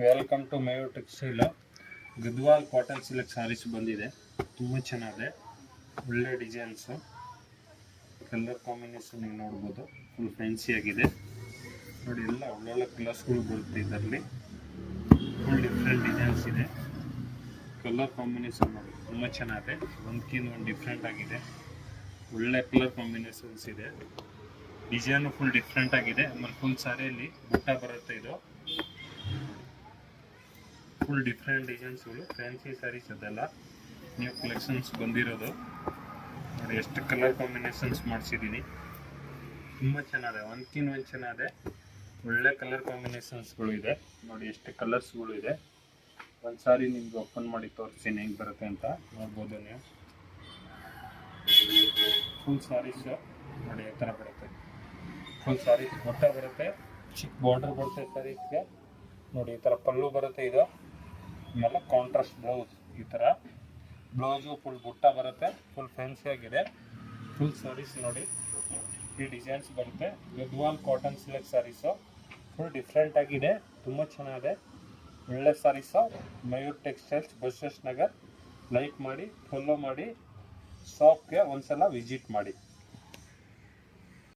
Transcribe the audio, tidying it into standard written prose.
Welcome to Mayur textile. Gadwal cotton silk saris ಬಂದಿದೆ. ತುಂಬ ಚೆನ್ನಾಗಿದೆ, ಒಳ್ಳೆ ಡಿಸೈನ್ಸು, ಕಲರ್ ಕಾಂಬಿನೇಷನ್ ನೀವು ನೋಡ್ಬೋದು. ಫುಲ್ ಫ್ಯಾನ್ಸಿ ಆಗಿದೆ ನೋಡಿ. ಎಲ್ಲ ಒಳ್ಳೊಳ್ಳೆ ಕಲರ್ಸ್ಗಳು ಬರುತ್ತೆ ಇದರಲ್ಲಿ. ಫುಲ್ ಡಿಫ್ರೆಂಟ್ ಡಿಸೈನ್ಸ್ ಇದೆ. ಕಲರ್ ಕಾಂಬಿನೇಷನ್ ನೋಡಿ ತುಂಬ ಚೆನ್ನಾಗಿದೆ. ಒಂದಕ್ಕಿಂತ ಒಂದು ಡಿಫ್ರೆಂಟ್ ಆಗಿದೆ. ಒಳ್ಳೆ ಕಲರ್ ಕಾಂಬಿನೇಷನ್ಸ್ ಇದೆ. ಡಿಸೈನು ಫುಲ್ ಡಿಫ್ರೆಂಟ್ ಆಗಿದೆ. ಆಮೇಲೆ ಫುಲ್ ಸಾರಿಯಲ್ಲಿ ಬುಟ್ಟ ಬರುತ್ತೆ. ಇದು ಫುಲ್ ಡಿಫ್ರೆಂಟ್ ಡಿಸೈನ್ಸ್ಗಳು, ಫ್ಯಾನ್ಸಿ ಸ್ಯಾರೀಸ್ ಅದೆಲ್ಲ ನ್ಯೂ ಕಲೆಕ್ಷನ್ಸ್ ಬಂದಿರೋದು ನೋಡಿ. ಎಷ್ಟು ಕಲರ್ ಕಾಂಬಿನೇಷನ್ಸ್ ಮಾಡಿಸಿದ್ದೀನಿ, ತುಂಬ ಚೆನ್ನಾಗಿದೆ. ಒಂದ್ಕಿಂತ ಒಂದು ಚೆನ್ನಾಗಿದೆ. ಒಳ್ಳೆ ಕಲರ್ ಕಾಂಬಿನೇಷನ್ಸ್ಗಳು ಇದೆ ನೋಡಿ. ಎಷ್ಟು ಕಲರ್ಸ್ಗಳು ಇದೆ. ಒಂದು ಸಾರಿ ನಿಮ್ಗೆ ಓಪನ್ ಮಾಡಿ ತೋರಿಸ್ತೀನಿ ಹೆಂಗೆ ಬರುತ್ತೆ ಅಂತ ನೋಡ್ಬೋದು ನೀವು. ಫುಲ್ ಸಾರೀಸ್ ನೋಡಿ ಈ ಥರ ಬರುತ್ತೆ. ಫುಲ್ ಸಾರೀಸ್ ಮೊಟ್ಟ ಬರುತ್ತೆ, ಚಿಕ್ಕ ಬಾರ್ಡರ್ ಬರುತ್ತೆ ಸಾರೀಸ್ಗೆ ನೋಡಿ. ಈ ಥರ ಪಲ್ಲು ಬರುತ್ತೆ. ಇದು ಆಮೇಲೆ ಕಾಂಟ್ರಾಸ್ಟ್ ಬ್ಲೌಸ್, ಈ ಥರ ಬ್ಲೌಸು ಫುಲ್ ಬುಟ್ಟ ಬರುತ್ತೆ. ಫುಲ್ ಫ್ಯಾನ್ಸಿ ಆಗಿದೆ. ಫುಲ್ ಸಾರೀಸ್ ನೋಡಿ, ಈ ಡಿಸೈನ್ಸ್ ಬರುತ್ತೆ. ಗದ್ವಾಲ್ ಕಾಟನ್ ಸಿಲ್ಕ್ ಸಾರೀಸು ಫುಲ್ ಡಿಫ್ರೆಂಟ್ ಆಗಿದೆ, ತುಂಬ ಚೆನ್ನಾಗಿದೆ. ಒಳ್ಳೆ ಸಾರೀಸು. ಮಯೂರ್ ಟೆಕ್ಸ್ಟೈಲ್ಸ್, ಬಸವೇಶ್ವರ ನಗರ್. ಲೈಕ್ ಮಾಡಿ, ಫಾಲೋ ಮಾಡಿ, ಶಾಪ್ಗೆ ಒಂದ್ಸಲ ವಿಸಿಟ್ ಮಾಡಿ.